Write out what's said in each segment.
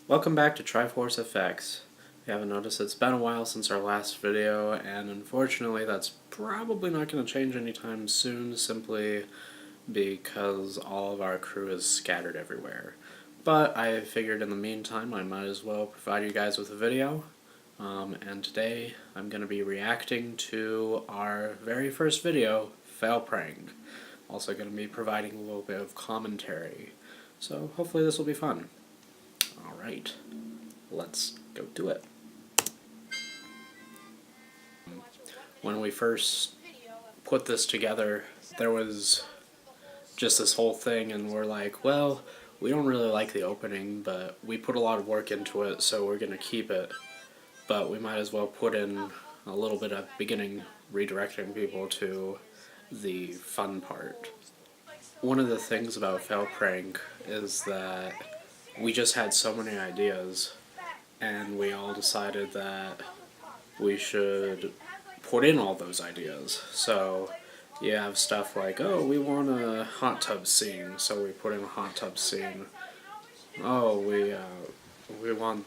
Welcome back to TriforceFX. If you haven't noticed, it's been a while since our last video, and unfortunately that's probably not going to change anytime soon, simply because all of our crew is scattered everywhere. But I figured in the meantime I might as well provide you guys with a video, and today I'm going to be reacting to our very first video, Fail Prank. Also going to be providing a little bit of commentary, so hopefully this will be fun. Alright, let's go do it. When we first put this together, there was just this whole thing, and we're like, well, we don't really like the opening, but we put a lot of work into it, so we're going to keep it. But we might as well put in a little bit at the beginning, redirecting people to the fun part. One of the things about Fail Prank is that we just had so many ideas, and we all decided that we should put in all those ideas. So you have stuff like, oh, we want a hot tub scene, so we put in a hot tub scene. Oh, we want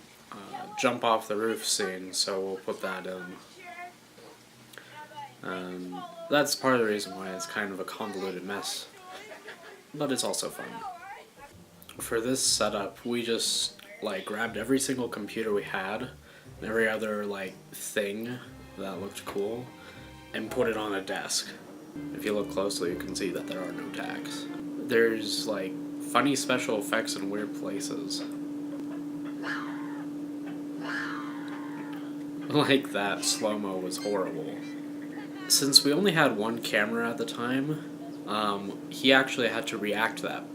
jump off the roof scene, so we'll put that in. That's part of the reason why it's kind of a convoluted mess, but it's also fun. For this setup, we just grabbed every single computer we had, and every other thing that looked cool, and put it on a desk. If you look closely, you can see that there are no tacks. There's funny special effects in weird places. Like that slow-mo was horrible. Since we only had one camera at the time, he actually had to react to that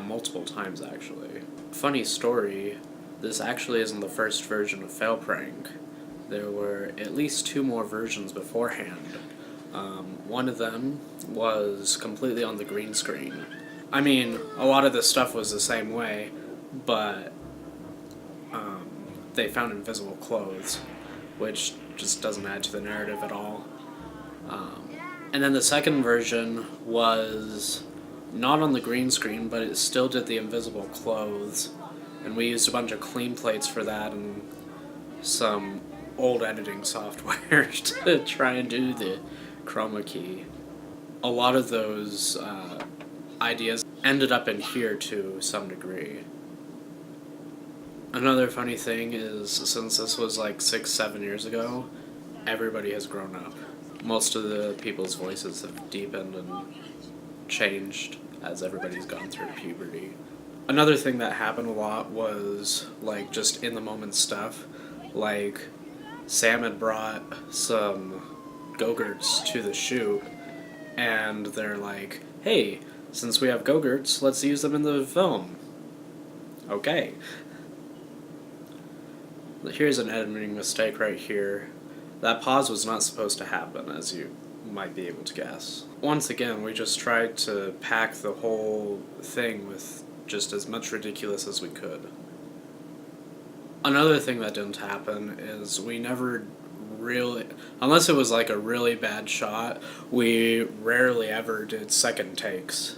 multiple times, actually. Funny story, this actually isn't the first version of Fail Prank. There were at least 2 more versions beforehand. One of them was completely on the green screen. I mean, a lot of this stuff was the same way, but they found invisible clothes, which just doesn't add to the narrative at all. And then the second version was not on the green screen, but it still did the invisible clothes, and we used a bunch of clean plates for that and some old editing software to try and do the chroma key. A lot of those ideas ended up in here to some degree. Another funny thing is, since this was 6-7 years ago, everybody has grown up. Most of the people's voices have deepened and changed as everybody's gone through puberty. Another thing that happened a lot was just in the moment stuff. Sam had brought some Go-Gurts to the shoot, and they're like, hey, since we have Go-Gurts, let's use them in the film. Okay. Here's an editing mistake right here. That pause was not supposed to happen, as you might be able to guess. Once again, we just tried to pack the whole thing with just as much ridiculous as we could. Another thing that didn't happen is we never really, unless it was a really bad shot, we rarely ever did second takes.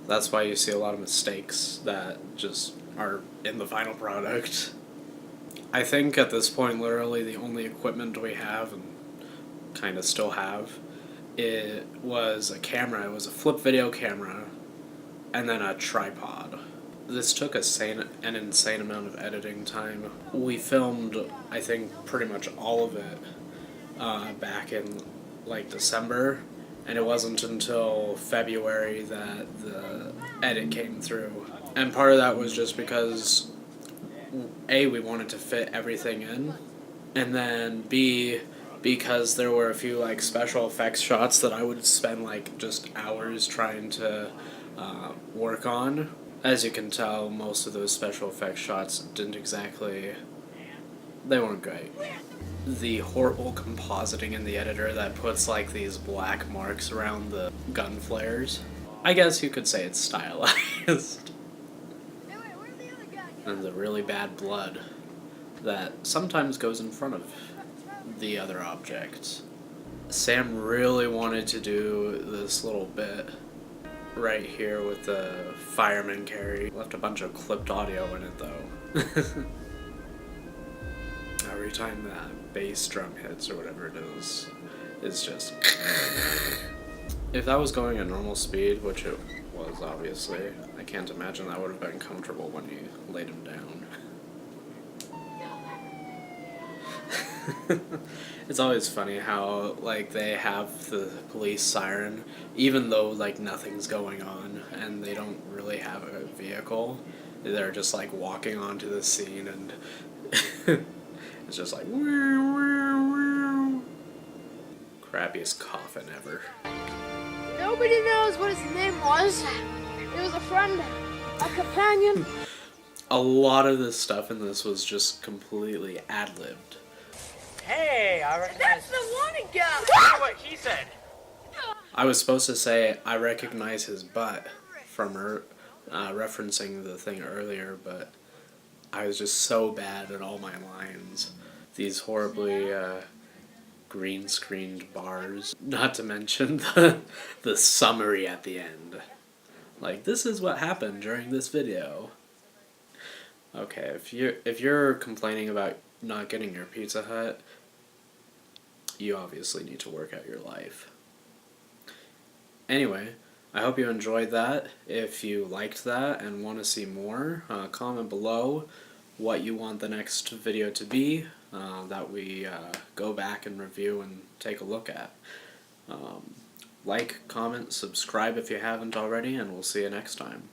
That's why you see a lot of mistakes that just are in the final product. I think at this point, literally the only equipment we have, and kind of still have, it was a camera. It was a flip video camera, and then a tripod. This took an insane amount of editing time. We filmed, I think, pretty much all of it back in December, and it wasn't until February that the edit came through. And part of that was just because A, we wanted to fit everything in, and then B, because there were a few special effects shots that I would spend just hours trying to work on. As you can tell, most of those special effects shots didn't exactly, they weren't great. The horrible compositing in the editor that puts these black marks around the gun flares, I guess you could say it's stylized. And the really bad blood that sometimes goes in front of the other objects. Sam really wanted to do this little bit right here with the fireman carry. Left a bunch of clipped audio in it though. Every time that bass drum hits or whatever it is, it's just... If that was going at normal speed, which it was obviously, I can't imagine that would have been comfortable when you laid him down. It's always funny how, like, they have the police siren, even though, like, nothing's going on, and they don't really have a vehicle. They're just, like, walking onto the scene, and it's just like, crappiest coffin ever. Nobody knows what his name was. It was a friend, a companion. A lot of this stuff in this was just completely ad-libbed. Hey, I recognize... That's the wanted guy! That's what he said. I was supposed to say, I recognize his butt from her, referencing the thing earlier, but I was just so bad at all my lines. These horribly green-screened bars. Not to mention the summary at the end. Like, this is what happened during this video. Okay, if you're complaining about not getting your Pizza Hut, you obviously need to work out your life. Anyway, I hope you enjoyed that. If you liked that and want to see more, comment below what you want the next video to be that we go back and review and take a look at. Like, comment, subscribe if you haven't already, and we'll see you next time.